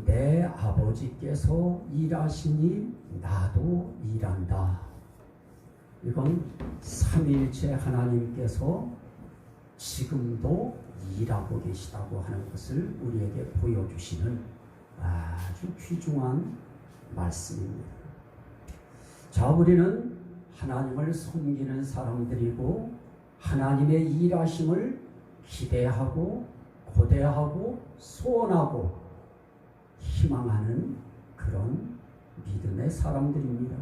내 아버지께서 일하시니 나도 일한다. 이건 삼위일체 하나님께서 지금도 일하고 계시다고 하는 것을 우리에게 보여주시는 아주 귀중한 말씀입니다. 자, 우리는 하나님을 섬기는 사람들이고 하나님의 일하심을 기대하고 고대하고 소원하고 희망하는 그런 믿음의 사람들입니다.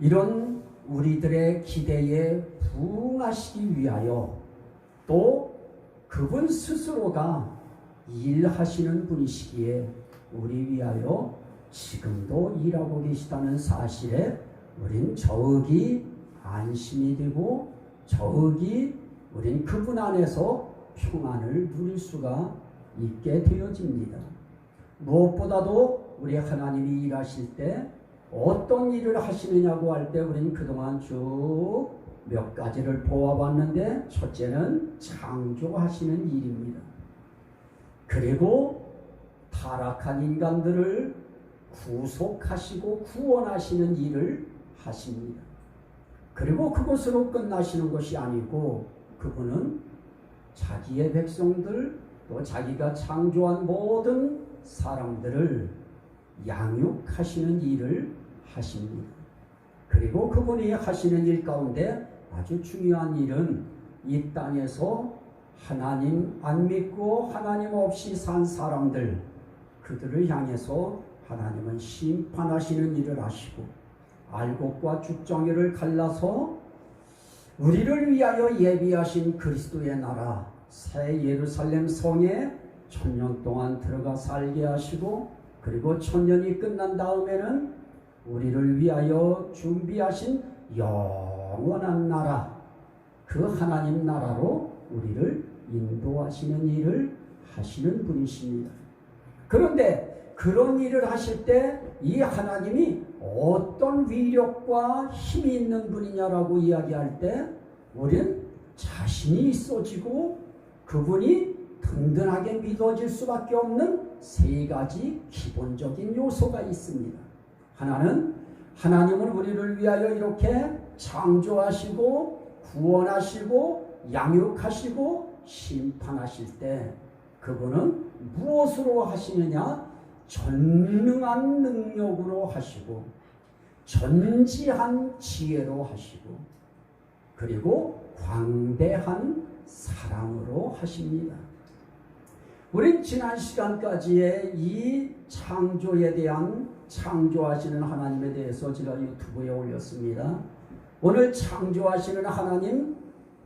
이런 우리들의 기대에 부응하시기 위하여 또 그분 스스로가 일하시는 분이시기에 우리 위하여 지금도 일하고 계시다는 사실에 우린 저기 안심이 되고 저기 우린 그분 안에서 평안을 누릴 수가 있게 되어집니다. 무엇보다도 우리 하나님이 일하실 때 어떤 일을 하시느냐고 할 때 우리는 그동안 쭉 몇 가지를 보아봤는데, 첫째는 창조하시는 일입니다. 그리고 타락한 인간들을 구속하시고 구원하시는 일을 하십니다. 그리고 그것으로 끝나시는 것이 아니고 그분은 자기의 백성들 또 자기가 창조한 모든 사람들을 양육하시는 일을 하십니다. 그리고 그분이 하시는 일 가운데 아주 중요한 일은 이 땅에서 하나님 안 믿고 하나님 없이 산 사람들, 그들을 향해서 하나님은 심판하시는 일을 하시고 알곡과 죽정이를 갈라서 우리를 위하여 예비하신 그리스도의 나라 새 예루살렘 성에 1000년 동안 들어가 살게 하시고, 그리고 1000년이 끝난 다음에는 우리를 위하여 준비하신 영원한 나라, 그 하나님 나라로 우리를 인도하시는 일을 하시는 분이십니다. 그런데 그런 일을 하실 때 이 하나님이 어떤 위력과 힘이 있는 분이냐라고 이야기할 때 우리는 자신이 있어지고 그분이 든든하게 믿어질 수밖에 없는 세 가지 기본적인 요소가 있습니다. 하나는 하나님은 우리를 위하여 이렇게 창조하시고 구원하시고 양육하시고 심판하실 때 그분은 무엇으로 하시느냐? 전능한 능력으로 하시고 전지한 지혜로 하시고 그리고 광대한 사랑으로 하십니다. 우린 지난 시간까지의 이 창조에 대한 창조하시는 하나님에 대해서 제가 유튜브에 올렸습니다. 오늘 창조하시는 하나님,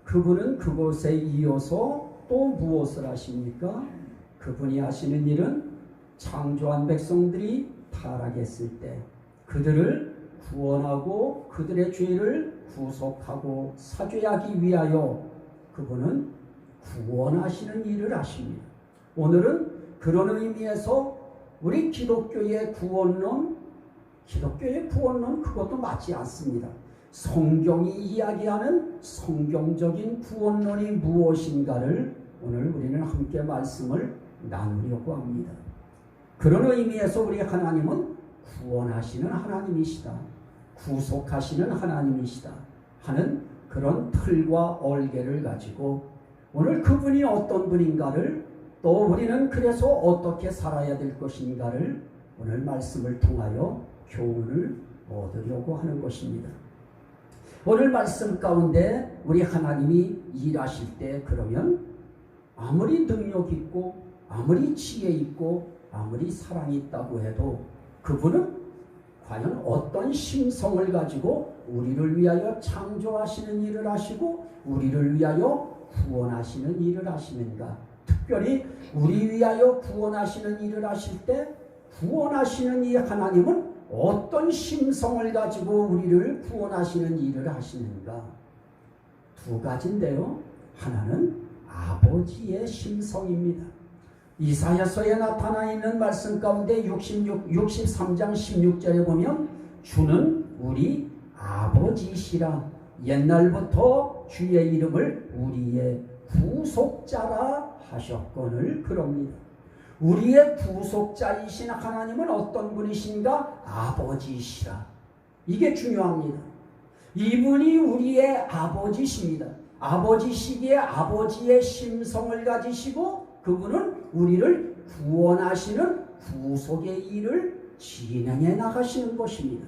그분은 그곳에 이어서 또 무엇을 하십니까? 그분이 하시는 일은 창조한 백성들이 타락했을 때 그들을 구원하고 그들의 죄를 구속하고 사죄하기 위하여 그분은 구원하시는 일을 하십니다. 오늘은 그런 의미에서 우리 기독교의 구원론 그것도 맞지 않습니다. 성경이 이야기하는 성경적인 구원론이 무엇인가를 오늘 우리는 함께 말씀을 나누려고 합니다. 그런 의미에서 우리 하나님은 구원하시는 하나님이시다, 구속하시는 하나님이시다 하는 그런 틀과 얼개를 가지고 오늘 그분이 어떤 분인가를, 또 우리는 그래서 어떻게 살아야 될 것인가를 오늘 말씀을 통하여 교훈을 얻으려고 하는 것입니다. 오늘 말씀 가운데 우리 하나님이 일하실 때 그러면 아무리 능력 있고 아무리 지혜 있고 아무리 사랑이 있다고 해도 그분은 과연 어떤 심성을 가지고 우리를 위하여 창조하시는 일을 하시고 우리를 위하여 구원하시는 일을 하시는가? 특별히 우리 위하여 구원하시는 일을 하실 때 구원하시는 이 하나님은 어떤 심성을 가지고 우리를 구원하시는 일을 하시는가? 두 가지인데요. 하나는 아버지의 심성입니다. 이사야서에 나타나 있는 말씀 가운데 63장 16절에 보면 주는 우리 아버지시라, 옛날부터 주의 이름을 우리의 구속자라 하셨거늘 그럽니다. 우리의 구속자이신 하나님은 어떤 분이신가? 아버지시라. 이게 중요합니다. 이분이 우리의 아버지십니다. 아버지시기에 아버지의 심성을 가지시고 그분은 우리를 구원하시는 구속의 일을 진행해 나가시는 것입니다.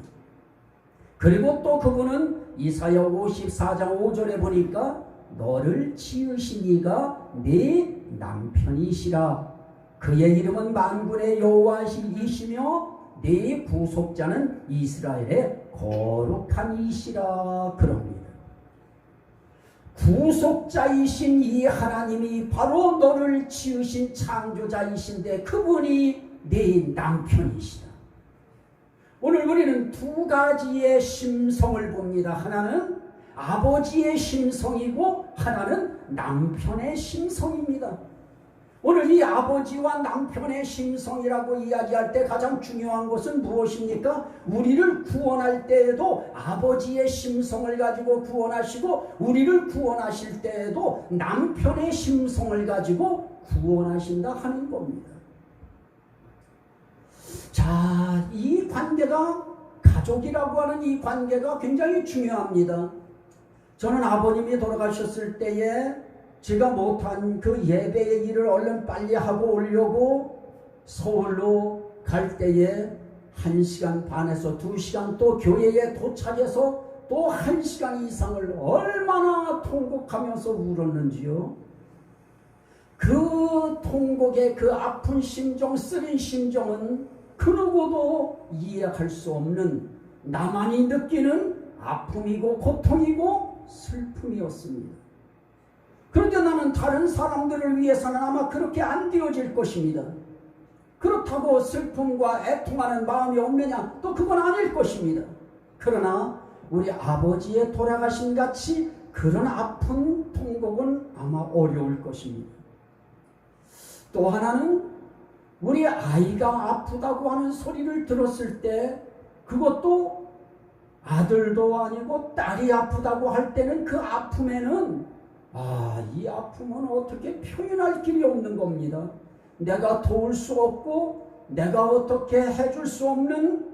그리고 또 그분은 이사야 54장 5절에 보니까 너를 지으신 이가 네 남편이시라. 그의 이름은 만군의 여호와이시며 네 구속자는 이스라엘의 거룩한 이시라 그럽니다. 구속자이신 이 하나님이 바로 너를 지으신 창조자이신데 그분이 네 남편이시다. 오늘 우리는 두 가지의 심성을 봅니다. 하나는 아버지의 심성이고 하나는 남편의 심성입니다. 오늘 이 아버지와 남편의 심성이라고 이야기할 때 가장 중요한 것은 무엇입니까? 우리를 구원할 때에도 아버지의 심성을 가지고 구원하시고 우리를 구원하실 때에도 남편의 심성을 가지고 구원하신다 하는 겁니다. 자, 이 관계가 가족이라고 하는 이 관계가 굉장히 중요합니다. 저는 아버님이 돌아가셨을 때에 제가 못한 그 예배의 일을 얼른 빨리 하고 오려고 서울로 갈 때에 1시간 반에서 2시간 또 교회에 도착해서 또 1시간 이상을 얼마나 통곡하면서 울었는지요. 그 통곡의 그 아픈 심정, 쓰린 심정은 그 누구도 이해할 수 없는 나만이 느끼는 아픔이고 고통이고 슬픔이었습니다. 그런데 나는 다른 사람들을 위해서는 아마 그렇게 안 되어질 것입니다. 그렇다고 슬픔과 애통하는 마음이 없느냐? 또 그건 아닐 것입니다. 그러나 우리 아버지의 돌아가심 같이 그런 아픈 통곡은 아마 어려울 것입니다. 또 하나는 우리 아이가 아프다고 하는 소리를 들었을 때 그것도 아들도 아니고 딸이 아프다고 할 때는 그 아픔에는 이 아픔은 어떻게 표현할 길이 없는 겁니다. 내가 도울 수 없고 내가 어떻게 해줄 수 없는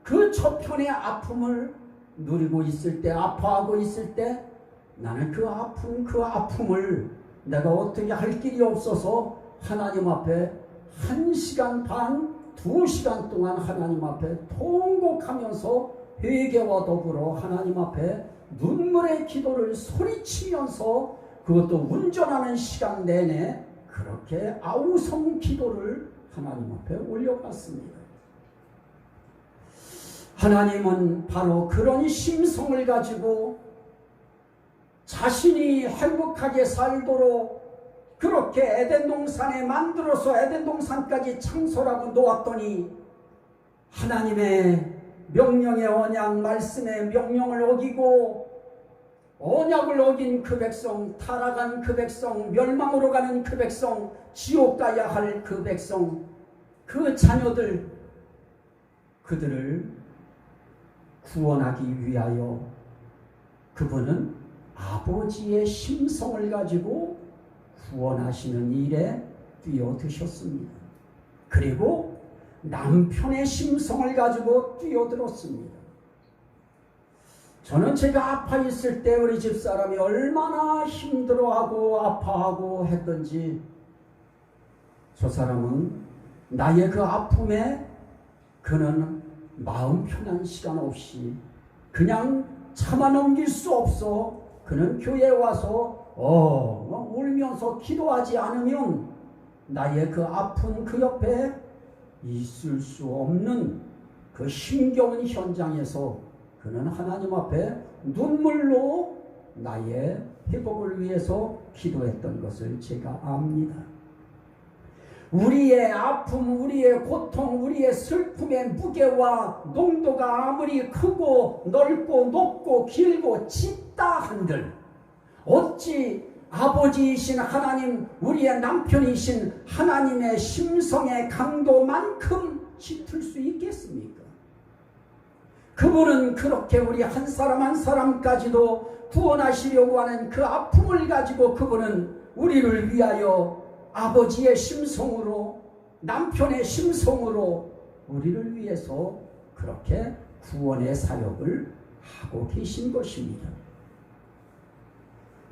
그 저편의 아픔을 누리고 있을 때, 아파하고 있을 때 나는 그 아픔을 내가 어떻게 할 길이 없어서 하나님 앞에 1시간 반, 2시간 동안 하나님 앞에 통곡하면서 회개와 더불어 하나님 앞에 눈물의 기도를 소리치면서 그것도 운전하는 시간 내내 그렇게 아우성 기도를 하나님 앞에 올려봤습니다. 하나님은 바로 그런 심성을 가지고 자신이 행복하게 살도록 그렇게 에덴 동산에 만들어서 에덴 동산까지 창설하고 놓았더니 하나님의 명령의 언약 말씀의 명령을 어기고 언약을 어긴 그 백성, 타락한 그 백성, 멸망으로 가는 그 백성, 지옥 가야 할 그 백성, 그 자녀들, 그들을 구원하기 위하여 그분은 아버지의 심성을 가지고 구원하시는 일에 뛰어드셨습니다. 그리고 남편의 심성을 가지고 뛰어들었습니다. 저는 제가 아파 있을 때 우리 집사람이 얼마나 힘들어하고 아파하고 했던지 저 사람은 나의 그 아픔에 그는 마음 편한 시간 없이 그냥 참아 넘길 수 없어 그는 교회에 와서 울면서 기도하지 않으면 나의 그 아픈 그 옆에 있을 수 없는 그 힘겨운 현장에서 그는 하나님 앞에 눈물로 나의 회복을 위해서 기도했던 것을 제가 압니다. 우리의 아픔, 우리의 고통, 우리의 슬픔의 무게와 농도가 아무리 크고 넓고 높고 길고 짙다 한들 어찌 아버지이신 하나님, 우리의 남편이신 하나님의 심성의 강도만큼 짙을 수 있겠습니까? 그분은 그렇게 우리 한 사람 한 사람까지도 구원하시려고 하는 그 아픔을 가지고 그분은 우리를 위하여 아버지의 심성으로 남편의 심성으로 우리를 위해서 그렇게 구원의 사역을 하고 계신 것입니다.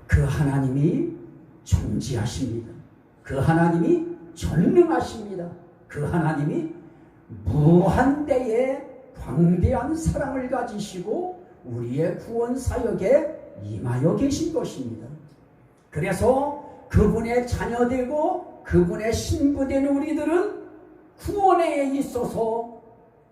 그 하나님이 존재하십니다. 그 하나님이 전능하십니다. 그 하나님이 무한대의 광대한 사랑을 가지시고 우리의 구원 사역에 임하여 계신 것입니다. 그래서 그분의 자녀되고 그분의 신부된 우리들은 구원에 있어서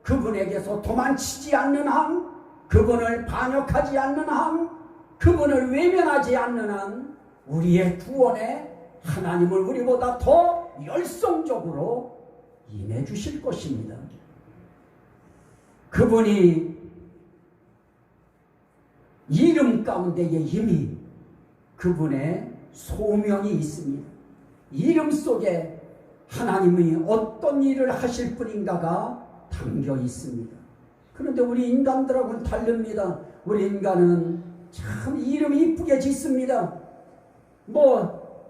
그분에게서 도망치지 않는 한, 그분을 반역하지 않는 한, 그분을 외면하지 않는 한 우리의 구원에 하나님을 우리보다 더 열성적으로 임해 주실 것입니다. 그분이 이름 가운데에 이미 그분의 소명이 있습니다. 이름 속에 하나님이 어떤 일을 하실 분인가가 담겨 있습니다. 그런데 우리 인간들하고는 다릅니다. 우리 인간은 참 이름이 이쁘게 짓습니다.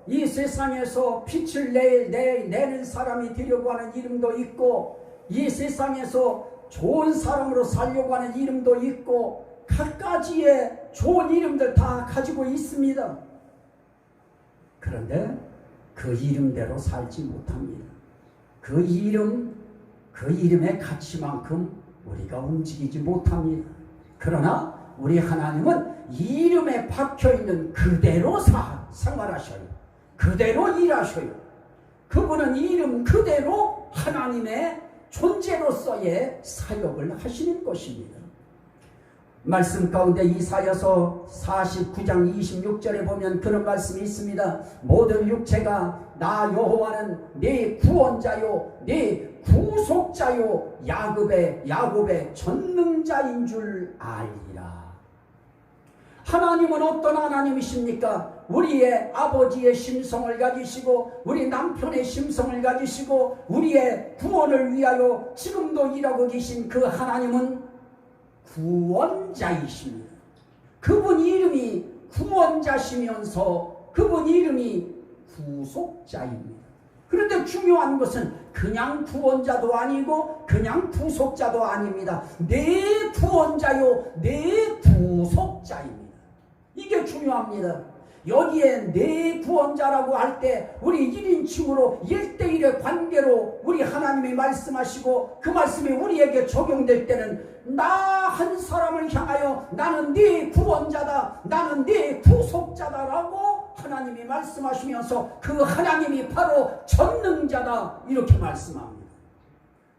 이 세상에서 빛을 내는 사람이 되려고 하는 이름도 있고, 이 세상에서 좋은 사람으로 살려고 하는 이름도 있고, 각가지의 좋은 이름들 다 가지고 있습니다. 그런데 그 이름대로 살지 못합니다. 그 이름의 가치만큼 우리가 움직이지 못합니다. 그러나 우리 하나님은 이름에 박혀있는 그대로 생활하셔요. 그대로 일하셔요. 그분은 이름 그대로 하나님의 존재로서의 사역을 하시는 것입니다. 말씀 가운데 이사야서 49장 26절에 보면 그런 말씀이 있습니다. 모든 육체가 나 여호와는 네 구원자요 네 구속자요 야곱의 전능자인 줄 알리라. 하나님은 어떤 하나님이십니까? 우리의 아버지의 심성을 가지시고 우리 남편의 심성을 가지시고 우리의 구원을 위하여 지금도 일하고 계신 그 하나님은 구원자이십니다. 그분 이름이 구원자시면서 그분 이름이 구속자입니다. 그런데 중요한 것은 그냥 구원자도 아니고 그냥 구속자도 아닙니다. 내 구원자요 내 구속자입니다. 이게 중요합니다. 여기에 내 구원자라고 할 때 우리 1인칭으로 1대1의 관계로 우리 하나님이 말씀하시고 그 말씀이 우리에게 적용될 때는 나 한 사람을 향하여 나는 네 구원자다, 나는 네 구속자다라고 하나님이 말씀하시면서 그 하나님이 바로 전능자다 이렇게 말씀합니다.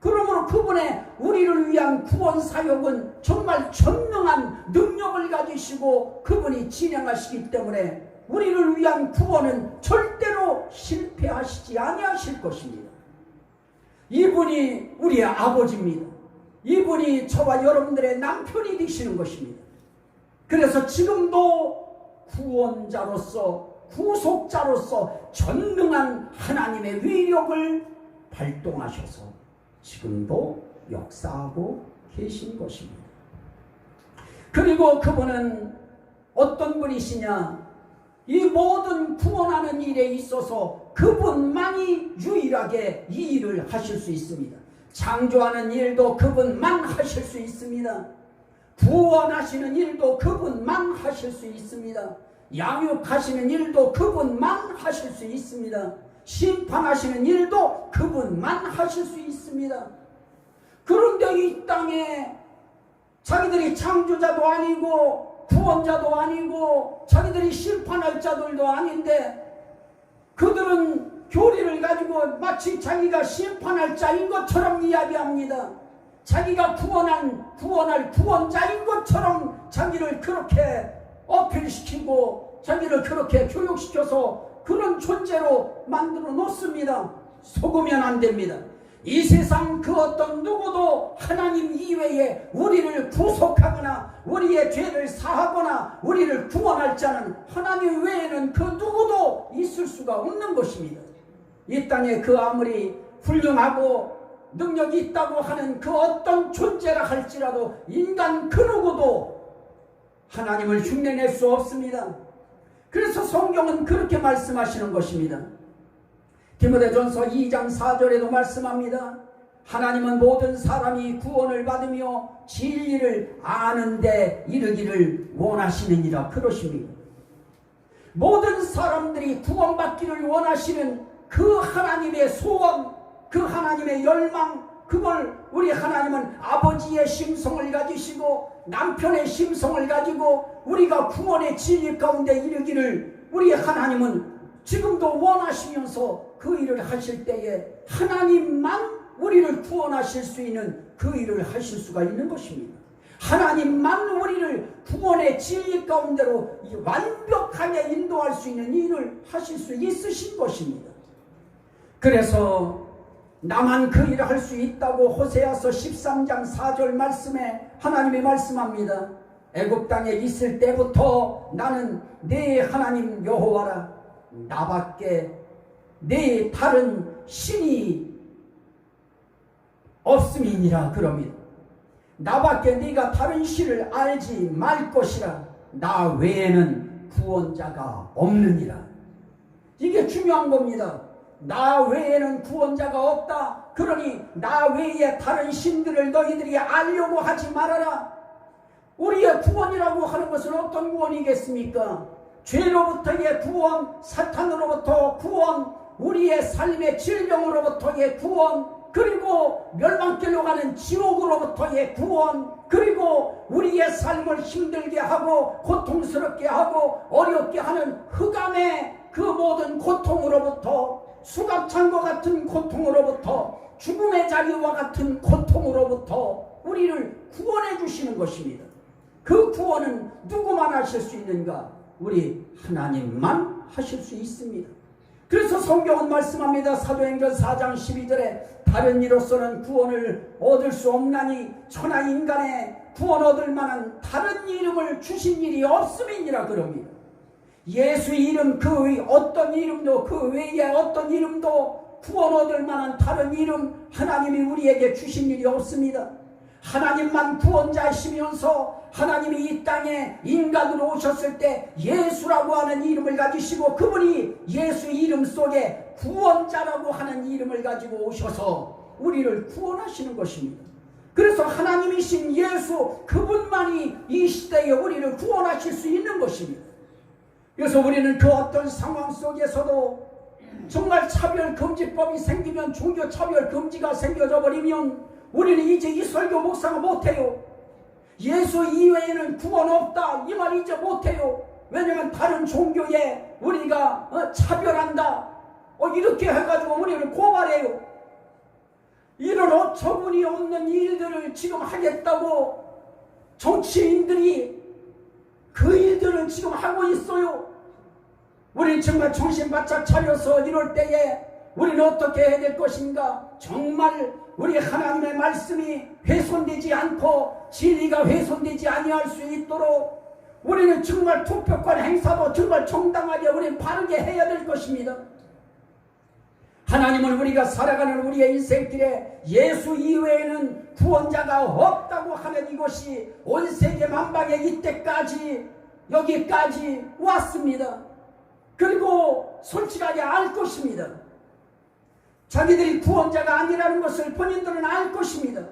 그러므로 그분의 우리를 위한 구원 사역은 정말 전능한 능력을 가지시고 그분이 진행하시기 때문에 우리를 위한 구원은 절대로 실패하시지 아니하실 것입니다. 이분이 우리의 아버지입니다. 이분이 저와 여러분들의 남편이 되시는 것입니다. 그래서 지금도 구원자로서 구속자로서 전능한 하나님의 위력을 발동하셔서 지금도 역사하고 계신 것입니다. 그리고 그분은 어떤 분이시냐? 이 모든 구원하는 일에 있어서 그분만이 유일하게 이 일을 하실 수 있습니다. 창조하는 일도 그분만 하실 수 있습니다. 구원하시는 일도 그분만 하실 수 있습니다. 양육하시는 일도 그분만 하실 수 있습니다. 심판하시는 일도 그분만 하실 수 있습니다. 그런데 이 땅에 자기들이 창조자도 아니고 구원자도 아니고 자기들이 심판할 자들도 아닌데 그들은 교리를 가지고 마치 자기가 심판할 자인 것처럼 이야기합니다. 자기가 구원할 구원자인 것처럼 자기를 그렇게 어필시키고 자기를 그렇게 교육시켜서 그런 존재로 만들어 놓습니다. 속으면 안 됩니다. 이 세상 그 어떤 누구도 하나님 이외에 우리를 구속하거나 우리의 죄를 사하거나 우리를 구원할 자는 하나님 외에는 그 누구도 있을 수가 없는 것입니다. 이 땅에 그 아무리 훌륭하고 능력이 있다고 하는 그 어떤 존재라 할지라도 인간 그 누구도 하나님을 흉내낼 수 없습니다. 그래서 성경은 그렇게 말씀하시는 것입니다. 디모데전서 2장 4절에도 말씀합니다. 하나님은 모든 사람이 구원을 받으며 진리를 아는 데 이르기를 원하시느니라 그러십니다. 모든 사람들이 구원받기를 원하시는 그 하나님의 소원, 그 하나님의 열망, 그걸 우리 하나님은 아버지의 심성을 가지시고 남편의 심성을 가지고 우리가 구원의 진리 가운데 이르기를 우리 하나님은 지금도 원하시면서 그 일을 하실 때에 하나님만 우리를 구원하실 수 있는 그 일을 하실 수가 있는 것입니다. 하나님만 우리를 구원의 진리 가운데로 완벽하게 인도할 수 있는 일을 하실 수 있으신 것입니다. 그래서 나만 그 일을 할 수 있다고 호세아서 13장 4절 말씀에 하나님이 말씀합니다. 애굽 땅에 있을 때부터 나는 네 하나님 여호와라. 나밖에 네 다른 신이 없음이니라 그럽니다. 나밖에 네가 다른 신을 알지 말 것이라. 나 외에는 구원자가 없느니라. 이게 중요한 겁니다. 나 외에는 구원자가 없다. 그러니 나 외에 다른 신들을 너희들이 알려고 하지 말아라. 우리의 구원이라고 하는 것은 어떤 구원이겠습니까? 죄로부터의 구원, 사탄으로부터 구원, 우리의 삶의 질병으로부터의 구원, 그리고 멸망길로 가는 지옥으로부터의 구원, 그리고 우리의 삶을 힘들게 하고 고통스럽게 하고 어렵게 하는 흑암의 그 모든 고통으로부터, 수갑찬과 같은 고통으로부터, 죽음의 자리와 같은 고통으로부터 우리를 구원해 주시는 것입니다. 그 구원은 누구만 하실 수 있는가? 우리 하나님만 하실 수 있습니다. 그래서 성경은 말씀합니다. 사도행전 4장 12절에 다른 이로서는 구원을 얻을 수 없나니 천하 인간의 구원 얻을 만한 다른 이름을 주신 일이 없음이니라 그럽니다. 예수 이름 그 어떤 이름도 그 외에 어떤 이름도 구원 얻을 만한 다른 이름 하나님이 우리에게 주신 일이 없습니다. 하나님만 구원자이시면서 하나님이 이 땅에 인간으로 오셨을 때 예수라고 하는 이름을 가지시고 그분이 예수 이름 속에 구원자라고 하는 이름을 가지고 오셔서 우리를 구원하시는 것입니다. 그래서 하나님이신 예수 그분만이 이 시대에 우리를 구원하실 수 있는 것입니다. 그래서 우리는 그 어떤 상황 속에서도 정말 차별금지법이 생기면 종교 차별금지가 생겨져 버리면 우리는 이제 이 설교 묵상을 못해요. 예수 이외에는 구원 없다 이 말 이제 못해요. 왜냐하면 다른 종교에 우리가 차별한다 이렇게 해가지고 우리를 고발해요. 이런 어처구니 없는 일들을 지금 하겠다고 정치인들이 그 일들을 지금 하고 있어요. 우리는 정말 정신 바짝 차려서 이럴 때에 우리는 어떻게 해야 될 것인가? 정말 우리 하나님의 말씀이 훼손되지 않고 진리가 훼손되지 아니할 수 있도록 우리는 정말 투표권 행사도 정말 정당하게 우리는 바르게 해야 될 것입니다. 하나님은 우리가 살아가는 우리의 인생길에 예수 이외에는 구원자가 없다고 하는 이것이 온 세계 만방에 이때까지 여기까지 왔습니다. 그리고 솔직하게 알 것입니다. 자기들이 구원자가 아니라는 것을 본인들은 알 것입니다.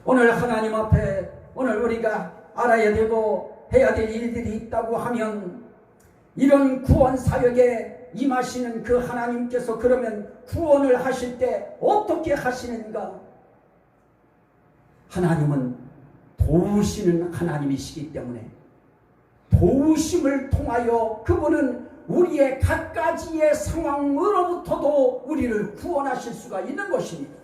오늘 하나님 앞에 오늘 우리가 알아야 되고 해야 될 일들이 있다고 하면 이런 구원 사역에 임하시는 그 하나님께서 그러면 구원을 하실 때 어떻게 하시는가? 하나님은 도우시는 하나님이시기 때문에 도우심을 통하여 그분은 우리의 갖가지의 상황으로부터도 우리를 구원하실 수가 있는 것입니다.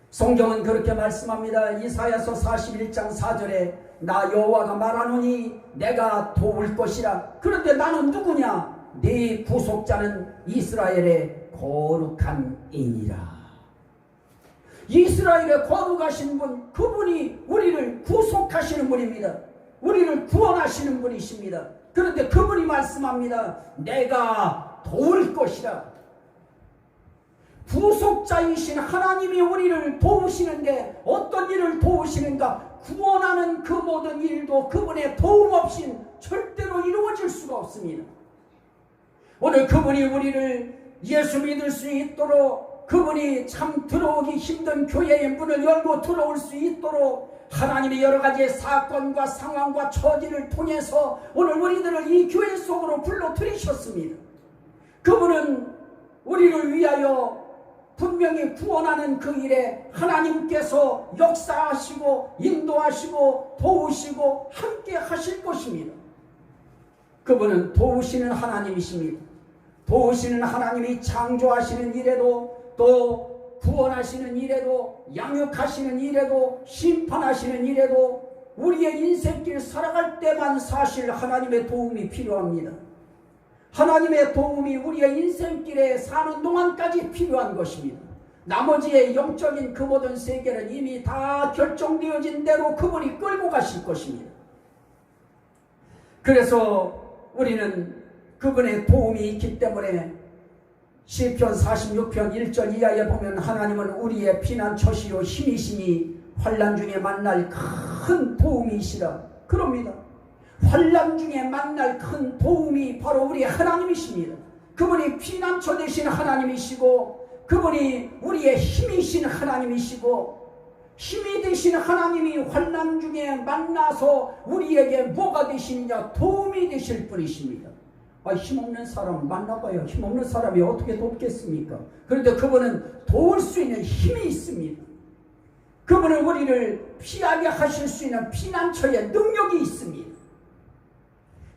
성경은 그렇게 말씀합니다. 이사야서 41장 4절에 나 여호와가 말하노니 내가 도울 것이라. 그런데 나는 누구냐? 네 구속자는 이스라엘의 거룩한 이니라. 이스라엘의 거룩하신 분, 그분이 우리를 구속하시는 분입니다. 우리를 구원하시는 분이십니다. 그런데 그분이 말씀합니다. 내가 도울 것이라. 구속자이신 하나님이 우리를 도우시는데 어떤 일을 도우시는가? 구원하는 그 모든 일도 그분의 도움 없인 절대로 이루어질 수가 없습니다. 오늘 그분이 우리를 예수 믿을 수 있도록, 그분이 참 들어오기 힘든 교회의 문을 열고 들어올 수 있도록 하나님의 여러 가지의 사건과 상황과 처지를 통해서 오늘 우리들을 이 교회 속으로 불러들이셨습니다. 그분은 우리를 위하여 분명히 구원하는 그 일에 하나님께서 역사하시고 인도하시고 도우시고 함께 하실 것입니다. 그분은 도우시는 하나님이십니다. 도우시는 하나님이 창조하시는 일에도, 또 구원하시는 일에도, 양육하시는 일에도, 심판하시는 일에도 우리의 인생길 살아갈 때만 사실 하나님의 도움이 필요합니다. 하나님의 도움이 우리의 인생길에 사는 동안까지 필요한 것입니다. 나머지의 영적인 그 모든 세계는 이미 다 결정되어진 대로 그분이 끌고 가실 것입니다. 그래서 우리는 그분의 도움이 있기 때문에 시편 46편 1절 이하에 보면 하나님은 우리의 피난처시요 힘이시니 환난 중에 만날 큰 도움이시라 그럽니다. 환난 중에 만날 큰 도움이 바로 우리 하나님이십니다. 그분이 피난처 되신 하나님이시고, 그분이 우리의 힘이신 하나님이시고, 힘이 되신 하나님이 환난 중에 만나서 우리에게 뭐가 되시느냐? 도움이 되실 분이십니다. 힘없는 사람 만나봐요. 힘없는 사람이 어떻게 돕겠습니까? 그런데 그분은 도울 수 있는 힘이 있습니다. 그분은 우리를 피하게 하실 수 있는 피난처의 능력이 있습니다.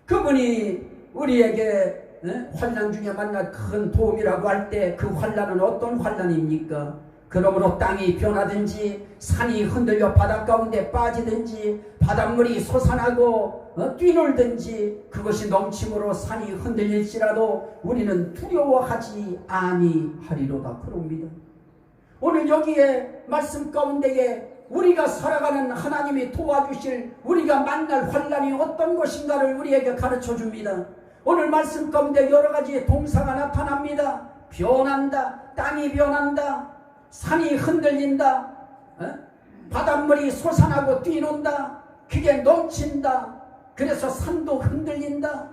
그분이 우리에게 환난 중에 만날 큰 도움이라고 할 때 그 환난은 어떤 환난입니까? 그러므로 땅이 변하든지 산이 흔들려 바닷 가운데 빠지든지 바닷물이 솟아나고 뛰놀든지 그것이 넘침으로 산이 흔들릴지라도 우리는 두려워하지 아니하리로다 그럽니다. 오늘 여기에 말씀 가운데에 우리가 살아가는 하나님이 도와주실, 우리가 만날 환난이 어떤 것인가를 우리에게 가르쳐 줍니다. 오늘 말씀 가운데 여러 가지의 동사가 나타납니다. 변한다, 땅이 변한다, 산이 흔들린다, 바닷물이 솟아나고 뛰논다, 그게 넘친다, 그래서 산도 흔들린다.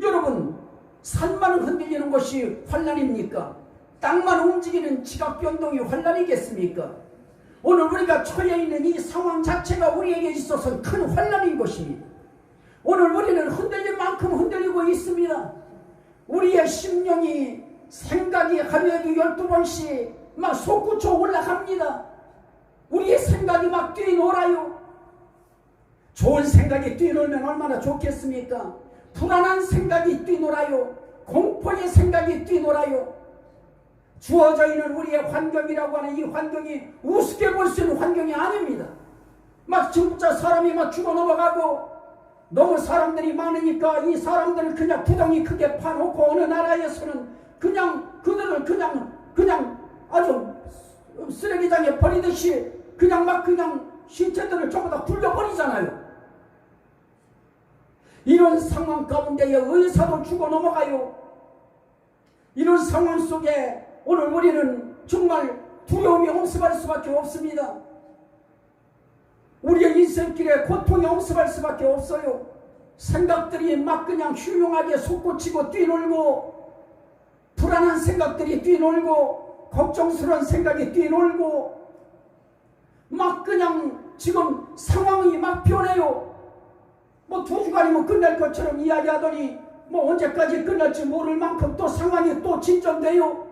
여러분, 산만 흔들리는 것이 환난입니까? 땅만 움직이는 지각변동이 환난이겠습니까? 오늘 우리가 처해 있는 이 상황 자체가 우리에게 있어서는 큰 환난인 것입니다. 오늘 우리는 흔들릴 만큼 흔들리고 있습니다. 우리의 심령이, 생각이 하루에도 12번씩 막 솟구쳐 올라갑니다. 우리의 생각이 막 뛰놀아요. 좋은 생각이 뛰놀면 얼마나 좋겠습니까? 불안한 생각이 뛰놀아요. 공포의 생각이 뛰놀아요. 주어져 있는 우리의 환경이라고 하는 이 환경이 우습게 볼 수 있는 환경이 아닙니다. 막 진짜 사람이 막 죽어 넘어가고, 너무 사람들이 많으니까 이 사람들을 그냥 구덩이 크게 파놓고 어느 나라에서는 그냥 그들을 그냥 아주 쓰레기장에 버리듯이 그냥 신체들을 전부 다 굴려버리잖아요. 이런 상황 가운데에 의사도 죽어 넘어가요. 이런 상황 속에 오늘 우리는 정말 두려움이 엄습할 수밖에 없습니다. 우리의 인생길에 고통이 엄습할 수밖에 없어요. 생각들이 막 그냥 흉흉하게 솟구치고 뛰놀고, 불안한 생각들이 뛰놀고, 걱정스러운 생각이 뛰놀고, 막 그냥 지금 상황이 막 변해요. 뭐 2주간이면 끝날 것처럼 이야기하더니 뭐 언제까지 끝날지 모를 만큼 또 상황이 또 진전돼요.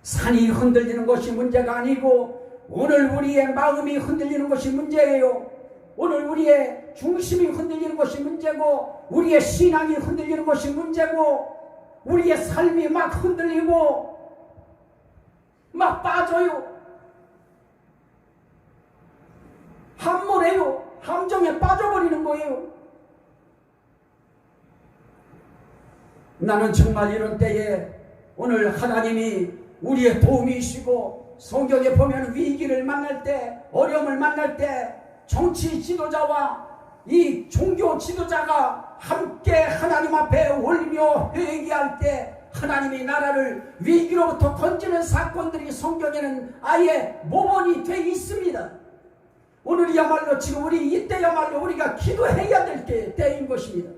산이 흔들리는 것이 문제가 아니고 오늘 우리의 마음이 흔들리는 것이 문제예요. 오늘 우리의 중심이 흔들리는 것이 문제고, 우리의 신앙이 흔들리는 것이 문제고, 우리의 삶이 막 흔들리고 막 빠져요. 함몰해요. 함정에 빠져버리는 거예요. 나는 정말 이런 때에 오늘 하나님이 우리의 도움이시고, 성경에 보면 위기를 만날 때, 어려움을 만날 때 정치 지도자와 이 종교 지도자가 함께 하나님 앞에 올리며 회개할 때 하나님이 나라를 위기로부터 건지는 사건들이 성경에는 아예 모본이 되어 있습니다. 오늘이야말로 지금 우리 이때야말로 우리가 기도해야 될 때인 것입니다.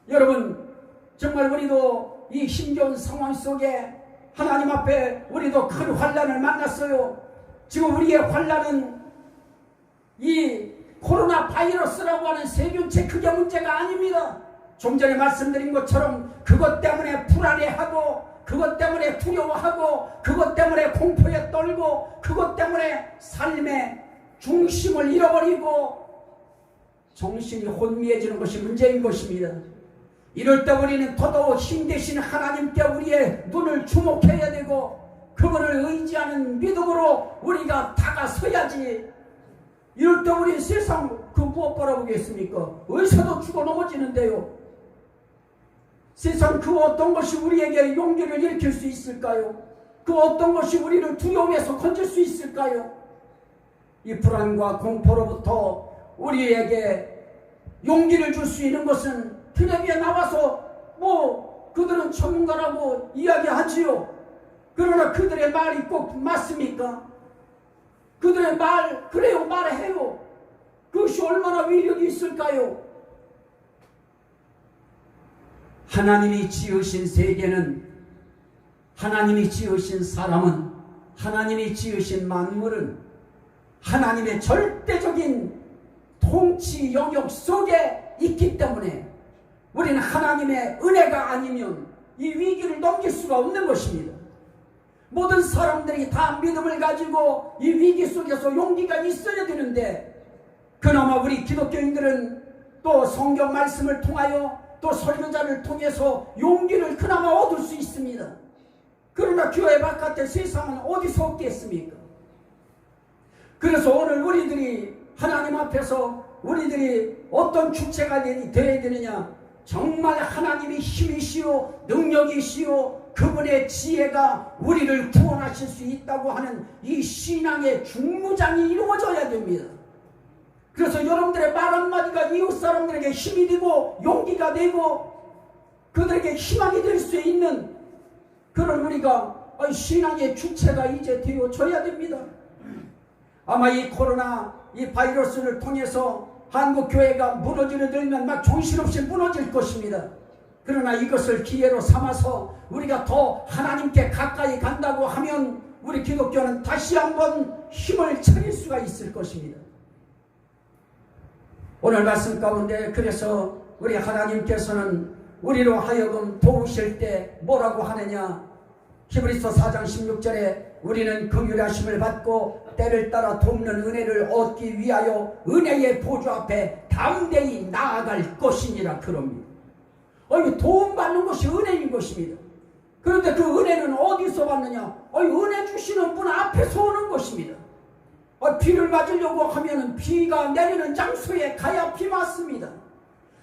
여러분, 정말 우리도 이 힘겨운 상황 속에 하나님 앞에 우리도 큰 환난을 만났어요. 지금 우리의 환난은 이 코로나 바이러스라고 하는 세균체 그게 문제가 아닙니다. 좀 전에 말씀드린 것처럼 그것 때문에 불안해하고, 그것 때문에 두려워하고, 그것 때문에 공포에 떨고, 그것 때문에 삶의 중심을 잃어버리고 정신이 혼미해지는 것이 문제인 것입니다. 이럴 때 우리는 더더욱 힘 대신 하나님께 우리의 눈을 주목해야 되고, 그분을 의지하는 믿음으로 우리가 다가서야지. 이럴 때 우리 세상 그 무엇 바라보겠습니까? 의사도 죽어 넘어지는데요. 세상 그 어떤 것이 우리에게 용기를 일으킬 수 있을까요? 그 어떤 것이 우리를 두려움에서 건질 수 있을까요? 이 불안과 공포로부터 우리에게 용기를 줄 수 있는 것은 텔레비에 나와서 그들은 전문가라고 이야기하지요. 그러나 그들의 말이 꼭 맞습니까? 그들의 말, 그래요, 말해요. 그것이 얼마나 위력이 있을까요? 하나님이 지으신 세계는, 하나님이 지으신 사람은, 하나님이 지으신 만물은 하나님의 절대적인 통치 영역 속에 있기 때문에 우리는 하나님의 은혜가 아니면 이 위기를 넘길 수가 없는 것입니다. 모든 사람들이 다 믿음을 가지고 이 위기 속에서 용기가 있어야 되는데, 그나마 우리 기독교인들은 또 성경 말씀을 통하여 또 설교자를 통해서 용기를 그나마 얻을 수 있습니다. 그러나 교회 바깥의 세상은 어디서 얻겠습니까? 그래서 오늘 우리들이 하나님 앞에서 우리들이 어떤 주체가 되어야 되느냐? 정말 하나님이 힘이시오, 능력이시오, 그분의 지혜가 우리를 구원하실 수 있다고 하는 이 신앙의 중무장이 이루어져야 됩니다. 그래서 여러분들의 말 한마디가 이웃 사람들에게 힘이 되고 용기가 되고 그들에게 희망이 될 수 있는 그런 우리가 신앙의 주체가 이제 되어져야 됩니다. 아마 이 코로나 이 바이러스를 통해서 한국 교회가 무너지려 들면 막 정신없이 무너질 것입니다. 그러나 이것을 기회로 삼아서 우리가 더 하나님께 가까이 간다고 하면 우리 기독교는 다시 한번 힘을 차릴 수가 있을 것입니다. 오늘 말씀 가운데 그래서 우리 하나님께서는 우리로 하여금 도우실 때 뭐라고 하느냐? 히브리서 4장 16절에 우리는 긍휼하심을 받고 때를 따라 돕는 은혜를 얻기 위하여 은혜의 보좌 앞에 담대히 나아갈 것이니라 그럽니다. 도움받는 것이 은혜인 것입니다. 그런데 그 은혜는 어디서 받느냐? 은혜 주시는 분 앞에서 오는 것입니다. 비를 맞으려고 하면 비가 내리는 장소에 가야 비 맞습니다.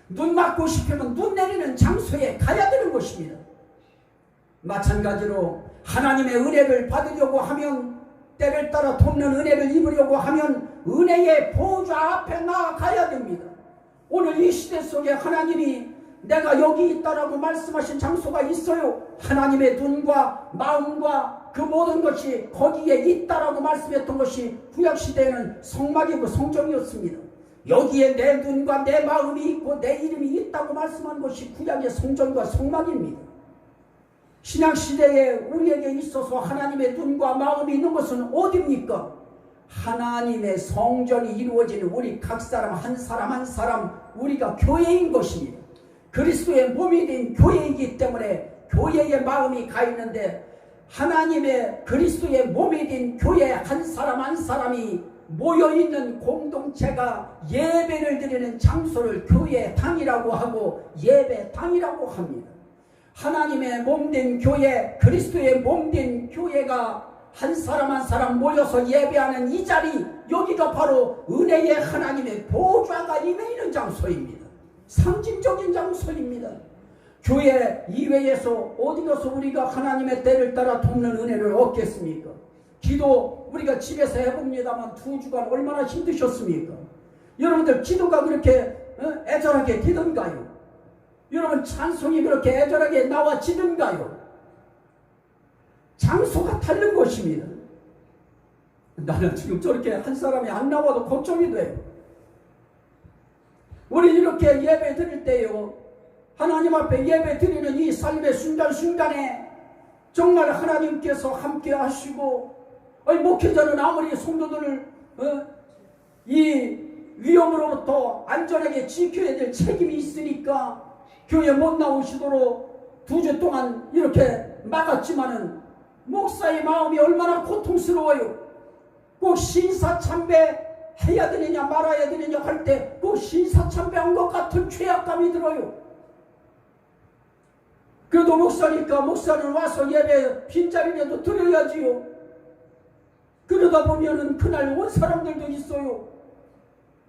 눈 맞고 싶으면 눈 내리는 장소에 가야 되는 것입니다. 마찬가지로 하나님의 은혜를 받으려고 하면, 때를 따라 돕는 은혜를 입으려고 하면 은혜의 보좌 앞에 나아가야 됩니다. 오늘 이 시대 속에 하나님이 내가 여기 있다라고 말씀하신 장소가 있어요. 하나님의 눈과 마음과 그 모든 것이 거기에 있다라고 말씀했던 것이 구약시대에는 성막이고 성전이었습니다. 여기에 내 눈과 내 마음이 있고 내 이름이 있다고 말씀한 것이 구약의 성전과 성막입니다. 신약시대에 우리에게 있어서 하나님의 눈과 마음이 있는 것은 어디입니까? 하나님의 성전이 이루어지는 우리 각 사람 한 사람 한 사람 우리가 교회인 것입니다. 그리스도의 몸이 된 교회이기 때문에 교회의 마음이 가 있는데, 하나님의 그리스도의 몸이 된 교회 한 사람 한 사람이 모여있는 공동체가 예배를 드리는 장소를 교회당이라고 하고 예배당이라고 합니다. 하나님의 몸된 교회, 그리스도의 몸된 교회가 한 사람 한 사람 모여서 예배하는 이 자리, 여기가 바로 은혜의 하나님의 보좌가 임해 있는 장소입니다. 상징적인 장소입니다. 교회 이외에서 어디 가서 우리가 하나님의 때를 따라 돕는 은혜를 얻겠습니까? 기도 우리가 집에서 해봅니다만 2주간 얼마나 힘드셨습니까? 여러분들 기도가 그렇게 애절하게 되던가요? 여러분 찬송이 그렇게 애절하게 나와지던가요? 장소가 다른 것입니다. 나는 지금 저렇게 한 사람이 안 나와도 걱정이 돼요. 우리 이렇게 예배 드릴 때요, 하나님 앞에 예배 드리는 이 삶의 순간순간에 정말 하나님께서 함께 하시고, 목회자는 아무리 성도들을 이 위험으로부터 안전하게 지켜야 될 책임이 있으니까 교회 못 나오시도록 2주 동안 이렇게 막았지만은 목사의 마음이 얼마나 고통스러워요. 꼭 신사참배 해야 되느냐 말아야 되느냐 할 때 꼭 신사참배한 것 같은 죄악감이 들어요. 그래도 목사니까 목사는 와서 예배 빈자리라도 드려야지요. 그러다 보면은 그날 온 사람들도 있어요.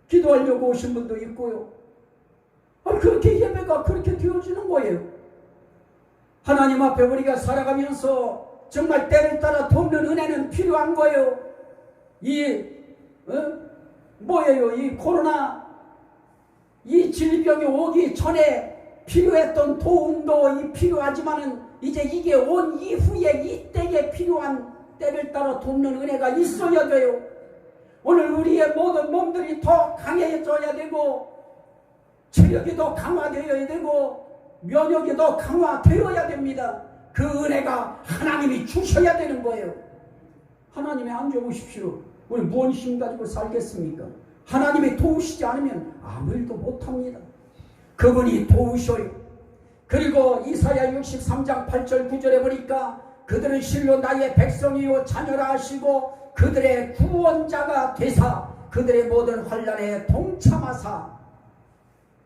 기도하려고 오신 분도 있고요. 그렇게 예배가 그렇게 되어지는 거예요. 하나님 앞에 우리가 살아가면서 정말 때를 따라 돕는 은혜는 필요한 거예요. 이 코로나 이 질병이 오기 전에 필요했던 도움도 필요하지만은 이제 이게 온 이후에 이 때에 필요한 때를 따라 돕는 은혜가 있어야 돼요. 오늘 우리의 모든 몸들이 더 강해져야 되고, 체력이 더 강화되어야 되고, 면역이 더 강화되어야 됩니다. 그 은혜가 하나님이 주셔야 되는 거예요. 하나님이 안 줘보십시오. 우리 뭔 힘 가지고 살겠습니까? 하나님이 도우시지 않으면 아무 일도 못합니다. 그분이 도우셔요. 그리고 이사야 63장 8절 9절에 보니까 그들은 실로 나의 백성이요 자녀라 하시고 그들의 구원자가 되사 그들의 모든 환난에 동참하사,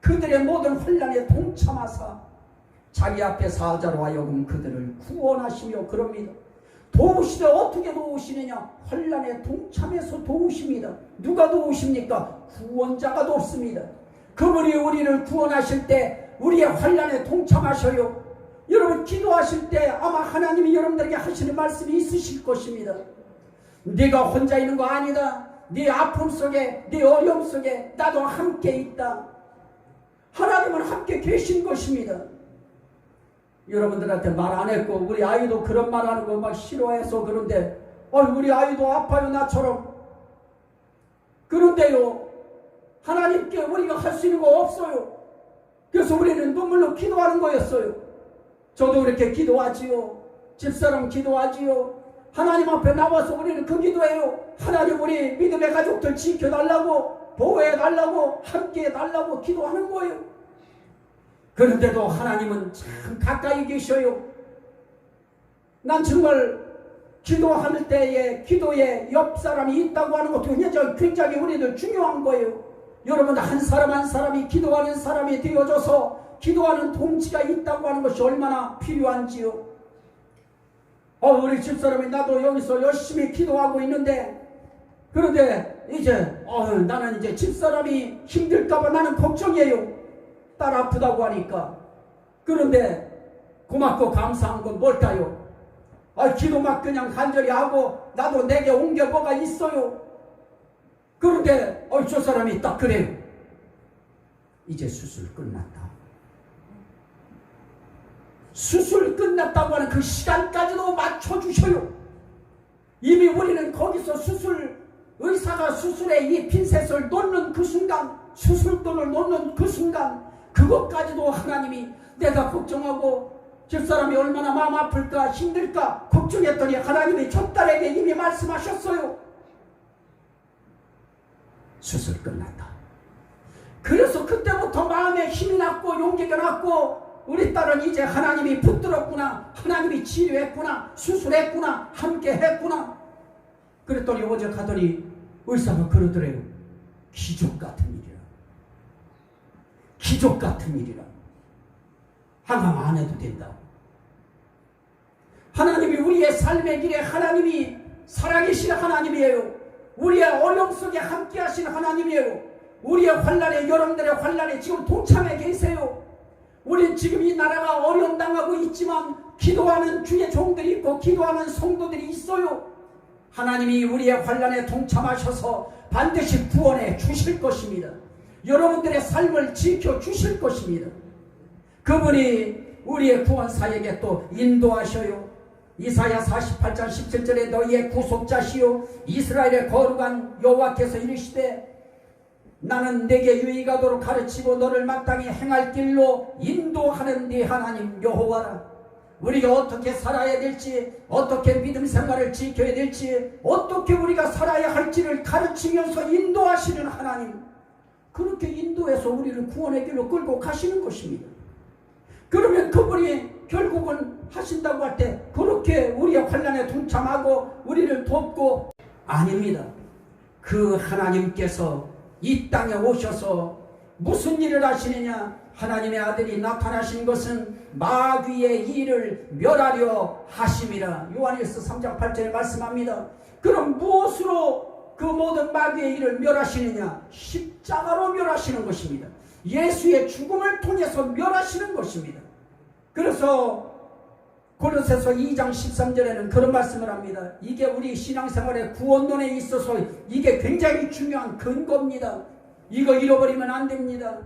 그들의 모든 환난에 동참하사 자기 앞에 사자로 하여금 그들을 구원하시며 그럽니다. 도우시되 어떻게 도우시느냐? 환난에 동참해서 도우십니다. 누가 도우십니까? 구원자가 돕습니다. 그분이 우리를 구원하실 때 우리의 환난에 동참하셔요. 여러분 기도하실 때 아마 하나님이 여러분들에게 하시는 말씀이 있으실 것입니다. 네가 혼자 있는 거 아니다. 네 아픔 속에, 네 어려움 속에 나도 함께 있다. 하나님은 함께 계신 것입니다. 여러분들한테 말 안 했고 우리 아이도 그런 말 하는 거 막 싫어해서 그런데 우리 아이도 아파요 나처럼. 그런데요 하나님께 우리가 할 수 있는 거 없어요. 그래서 우리는 눈물로 기도하는 거였어요. 저도 그렇게 기도하지요. 집사람 기도하지요. 하나님 앞에 나와서 우리는 그 기도해요. 하나님 우리 믿음의 가족들 지켜달라고, 보호해달라고, 함께해달라고 기도하는 거예요. 그런데도 하나님은 참 가까이 계셔요. 난 정말 기도할 때에 기도에 옆 사람이 있다고 하는 것도 굉장히 우리들 중요한 거예요. 여러분 한 사람 한 사람이 기도하는 사람이 되어줘서 기도하는 동지가 있다고 하는 것이 얼마나 필요한지요. 우리 집사람이 나도 여기서 열심히 기도하고 있는데, 그런데 이제 나는 이제 집사람이 힘들까봐 나는 걱정이에요. 딸 아프다고 하니까. 그런데 고맙고 감사한 건 뭘까요? 기도만 그냥 간절히 하고 나도 내게 온 게 뭐가 있어요. 그런데 저 사람이 딱 그래요. 이제 수술 끝났다. 수술 끝났다고 하는 그 시간까지도 맞춰주셔요. 이미 우리는 거기서 의사가 수술에 이 핀셋을 놓는 그 순간, 수술돈을 놓는 그 순간, 그것까지도 하나님이 내가 걱정하고 집사람이 얼마나 마음 아플까 힘들까 걱정했더니 하나님이 저 딸에게 이미 말씀하셨어요. 수술 끝났다. 그래서 그때부터 마음에 힘이 났고 용기가 났고, 우리 딸은 이제 하나님이 붙들었구나, 하나님이 치료했구나, 수술했구나, 함께 했구나. 그랬더니 어제 가더니 의사가 그러더래요. 기적 같은 일이라. 기적 같은 일이라. 항암 안 해도 된다. 하나님이 우리의 삶의 길에 하나님이 살아계신 하나님이에요. 우리의 어려움 속에 함께 하신 하나님이에요. 우리의 환난에, 여러분들의 환난에 지금 동참해 계세요. 우린 지금 이 나라가 어려움 당하고 있지만 기도하는 주의 종들이 있고 기도하는 성도들이 있어요. 하나님이 우리의 환난에 동참하셔서 반드시 구원해 주실 것입니다. 여러분들의 삶을 지켜 주실 것입니다. 그분이 우리의 구원사에게 또 인도하셔요. 이사야 48장 17절에 너희의 구속자시요 이스라엘의 거룩한 여호와께서 이르시되 나는 내게 유익하도록 가르치고 너를 마땅히 행할 길로 인도하는 네 하나님 여호와라. 우리가 어떻게 살아야 될지, 어떻게 믿음 생활을 지켜야 될지, 어떻게 우리가 살아야 할지를 가르치면서 인도하시는 하나님, 그렇게 인도해서 우리를 구원의 길로 끌고 가시는 것입니다. 그러면 그분이 결국은 하신다고 할 때 그렇게 우리의 환난에 동참하고 우리를 돕고, 아닙니다. 그 하나님께서 이 땅에 오셔서 무슨 일을 하시느냐? 하나님의 아들이 나타나신 것은 마귀의 일을 멸하려 하심이라. 요한일서 3장 8절에 말씀합니다. 그럼 무엇으로 그 모든 마귀의 일을 멸하시느냐? 십자가로 멸하시는 것입니다. 예수의 죽음을 통해서 멸하시는 것입니다. 그래서 고린도서 2장 13절에는 그런 말씀을 합니다. 이게 우리 신앙생활의 구원론에 있어서 이게 굉장히 중요한 근거입니다. 이거 잃어버리면 안 됩니다.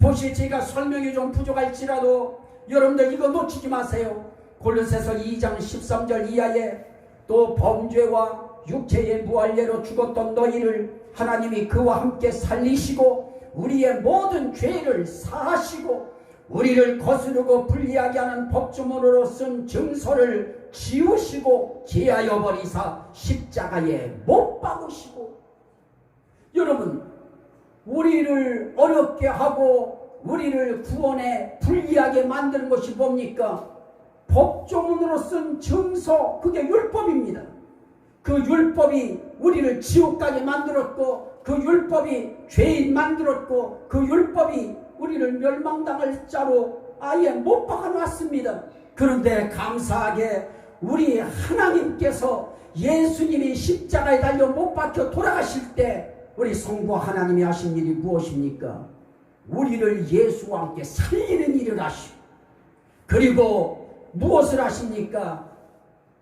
혹시 제가 설명이 좀 부족할지라도 여러분들 이거 놓치지 마세요. 고린도서 2장 13절 이하에 또 범죄와 육체의 무할례로 죽었던 너희를 하나님이 그와 함께 살리시고 우리의 모든 죄를 사하시고 우리를 거스르고 불리하게 하는 법조문으로 쓴 증서를 지우시고 제하여 버리사 십자가에 못 박으시고. 여러분, 우리를 어렵게 하고 우리를 구원에 불리하게 만드는 것이 뭡니까? 법조문으로 쓴 증서, 그게 율법입니다. 그 율법이 우리를 지옥 가게 만들었고, 그 율법이 죄인 만들었고, 그 율법이 우리를 멸망당할 자로 아예 못 박아놨습니다. 그런데 감사하게 우리 하나님께서 예수님이 십자가에 달려 못 박혀 돌아가실 때 우리 성부 하나님이 하신 일이 무엇입니까? 우리를 예수와 함께 살리는 일을 하시고, 그리고 무엇을 하십니까?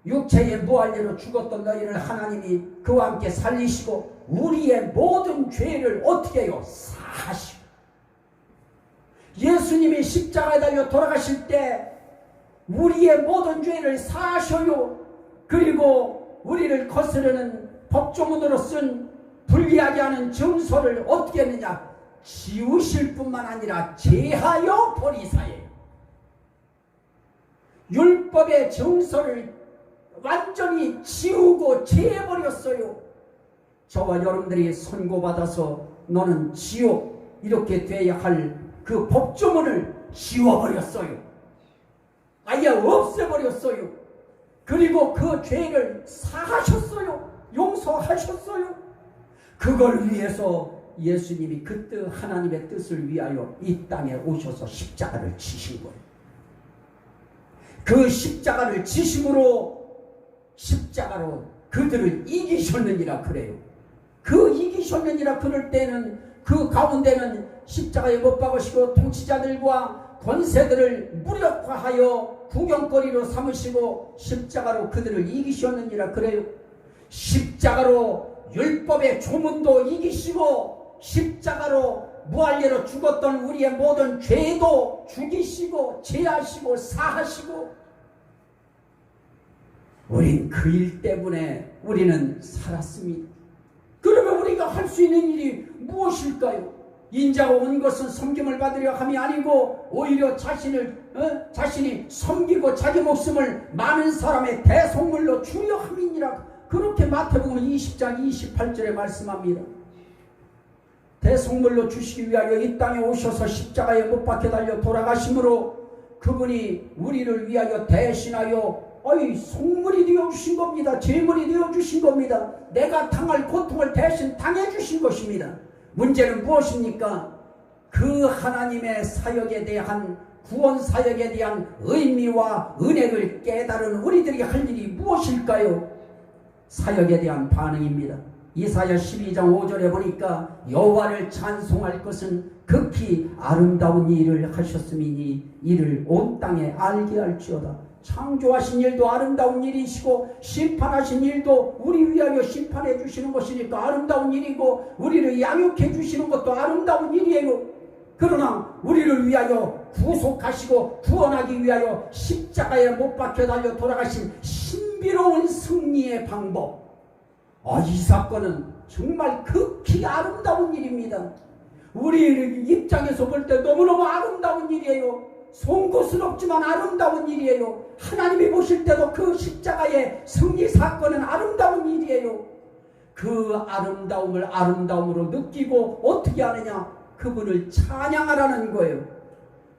육체의 무할례로 죽었던 너희를 하나님이 그와 함께 살리시고 우리의 모든 죄를 어떻게 해요? 사하시고. 예수님이 십자가에 달려 돌아가실 때 우리의 모든 죄를 사하셔요. 그리고 우리를 거스르는 법조문으로 쓴 불리하게 하는 증서를 어떻게 했느냐? 지우실 뿐만 아니라 제하여 버리사예요. 율법의 증서를 완전히 지우고 제해버렸어요. 저와 여러분들이 선고받아서 너는 지옥 이렇게 돼야 할 그 법조문을 지워버렸어요. 아예 없애버렸어요. 그리고 그 죄를 사하셨어요. 용서하셨어요. 그걸 위해서 예수님이 그 뜻, 하나님의 뜻을 위하여 이 땅에 오셔서 십자가를 지신 거예요. 그 십자가를 지심으로 십자가로 그들을 이기셨느니라 그래요. 그 이기셨느니라 그럴 때는 그 가운데는 십자가에 못 박으시고 통치자들과 권세들을 무력화하여 구경거리로 삼으시고 십자가로 그들을 이기셨느니라 그래요. 십자가로 율법의 조문도 이기시고 십자가로 무할례로 죽었던 우리의 모든 죄도 죽이시고 제하시고 사하시고, 우린 그 일 때문에 우리는 살았습니다. 그러면 우리가 할 수 있는 일이 무엇일까요? 인자가 온 것은 섬김을 받으려 함이 아니고 오히려 자신이 섬기고 자기 목숨을 많은 사람의 대속물로 주려 함이니라. 그렇게 마태복음 20장 28절에 말씀합니다. 대속물로 주시기 위하여 이 땅에 오셔서 십자가에 못 박혀 달려 돌아가심으로 그분이 우리를 위하여 대신하여 속물이 되어주신 겁니다. 제물이 되어주신 겁니다. 내가 당할 고통을 대신 당해주신 것입니다. 문제는 무엇입니까? 그 하나님의 사역에 대한, 구원 사역에 대한 의미와 은혜를 깨달은 우리들이 할 일이 무엇일까요? 사역에 대한 반응입니다. 이사야 12장 5절에 보니까 여호와를 찬송할 것은 극히 아름다운 일을 하셨음이니 이를 온 땅에 알게 할지어다. 창조하신 일도 아름다운 일이시고 심판하신 일도 우리 위하여 심판해 주시는 것이니까 아름다운 일이고 우리를 양육해 주시는 것도 아름다운 일이에요. 그러나 우리를 위하여 구속하시고 구원하기 위하여 십자가에 못 박혀 달려 돌아가신 신비로운 승리의 방법, 이 사건은 정말 극히 아름다운 일입니다. 우리 입장에서 볼 때 너무너무 아름다운 일이에요. 송구스럽지만 아름다운 일이에요. 하나님이 보실 때도 그 십자가의 승리 사건은 아름다운 일이에요. 그 아름다움을 아름다움으로 느끼고 어떻게 하느냐? 그분을 찬양하라는 거예요.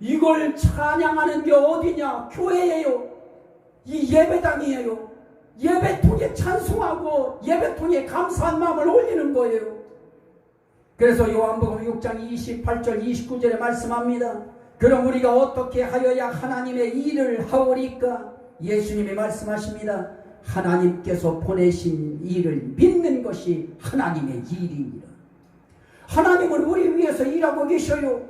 이걸 찬양하는 게 어디냐? 교회예요. 이 예배당이에요. 예배통에 찬송하고 예배통에 감사한 마음을 올리는 거예요. 그래서 요한복음 6장 28절 29절에 말씀합니다. 그럼 우리가 어떻게 하여야 하나님의 일을 하오리까? 예수님이 말씀하십니다. 하나님께서 보내신 일을 믿는 것이 하나님의 일이니라. 하나님은 우리 위해서 일하고 계셔요.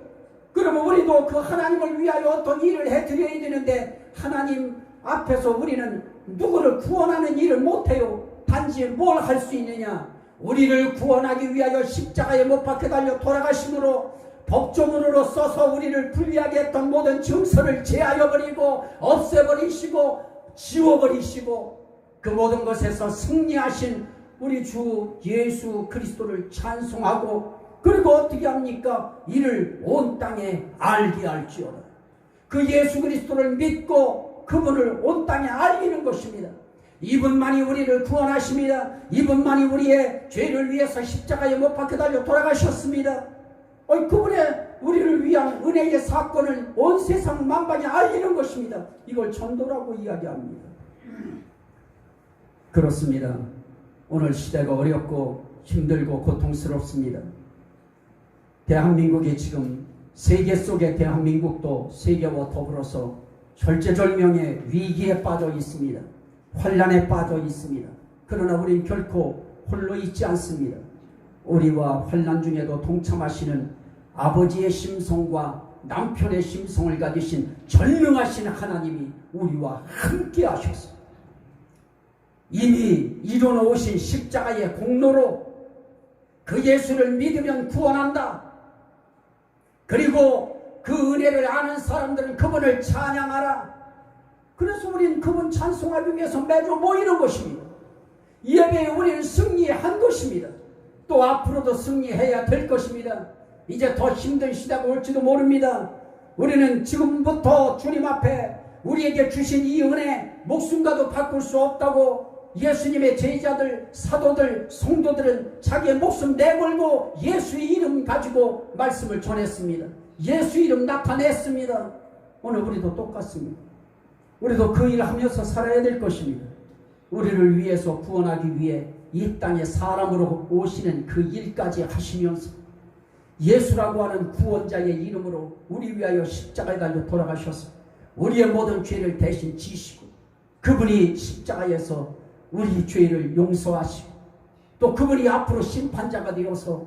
그러면 우리도 그 하나님을 위하여 어떤 일을 해드려야 되는데 하나님 앞에서 우리는 누구를 구원하는 일을 못해요. 단지 뭘 할 수 있느냐? 우리를 구원하기 위하여 십자가에 못 박혀 달려 돌아가심으로 법조문으로 써서 우리를 불리하게 했던 모든 증서를 제하여 버리고 없애버리시고 지워버리시고 그 모든 것에서 승리하신 우리 주 예수 그리스도를 찬송하고 그리고 어떻게 합니까? 이를 온 땅에 알게 할지어다. 그 예수 그리스도를 믿고 그분을 온 땅에 알리는 것입니다. 이분만이 우리를 구원하십니다. 이분만이 우리의 죄를 위해서 십자가에 못 박혀 달려 돌아가셨습니다. 그분의 우리를 위한 은혜의 사건을 온 세상 만방에 알리는 것입니다. 이걸 전도라고 이야기합니다. 그렇습니다. 오늘 시대가 어렵고 힘들고 고통스럽습니다. 대한민국이 지금 세계 속의 대한민국도 세계와 더불어서 절제절명의 위기에 빠져 있습니다. 환란에 빠져 있습니다. 그러나 우리는 결코 홀로 있지 않습니다. 우리와 환란 중에도 동참하시는 아버지의 심성과 남편의 심성을 가지신 전능하신 하나님이 우리와 함께 하셨습니다. 이미 이뤄놓으신 십자가의 공로로 그 예수를 믿으면 구원한다. 그리고 그 은혜를 아는 사람들은 그분을 찬양하라. 그래서 우리는 그분 찬송하기 위해서 매주 모이는 것입니다. 이 예배에 우리는 승리한 것입니다. 또 앞으로도 승리해야 될 것입니다. 이제 더 힘든 시대가 올지도 모릅니다. 우리는 지금부터 주님 앞에 우리에게 주신 이 은혜 목숨과도 바꿀 수 없다고 예수님의 제자들, 사도들, 성도들은 자기의 목숨 내걸고 예수의 이름 가지고 말씀을 전했습니다. 예수 이름 나타냈습니다. 오늘 우리도 똑같습니다. 우리도 그 일을 하면서 살아야 될 것입니다. 우리를 위해서 구원하기 위해 이 땅에 사람으로 오시는 그 일까지 하시면서 예수라고 하는 구원자의 이름으로 우리 위하여 십자가에 달려 돌아가셔서 우리의 모든 죄를 대신 지시고 그분이 십자가에서 우리 죄를 용서하시고 또 그분이 앞으로 심판자가 되어서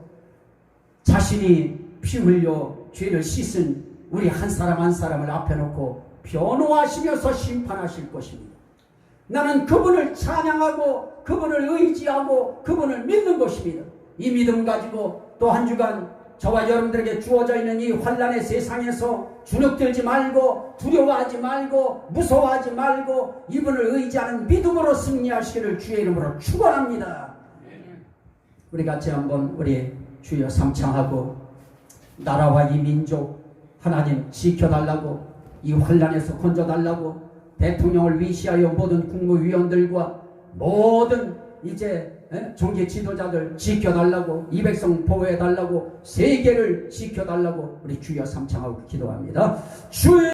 자신이 피 흘려 죄를 씻은 우리 한 사람 한 사람을 앞에 놓고 변호하시면서 심판하실 것입니다. 나는 그분을 찬양하고 그분을 의지하고 그분을 믿는 것입니다. 이 믿음 가지고 또 한 주간 저와 여러분들에게 주어져 있는 이 환란의 세상에서 주눅들지 말고 두려워하지 말고 무서워하지 말고 이분을 의지하는 믿음으로 승리하시기를 주의 이름으로 축원합니다. 우리 같이 한번 우리 주여 삼창하고 나라와 이 민족 하나님 지켜달라고 이 환란에서 건져달라고 대통령을 위시하여 모든 국무위원들과 모든 이제 종교 지도자들 지켜달라고 이 백성 보호해달라고 세계를 지켜달라고 우리 주여 삼창하고 기도합니다. 주여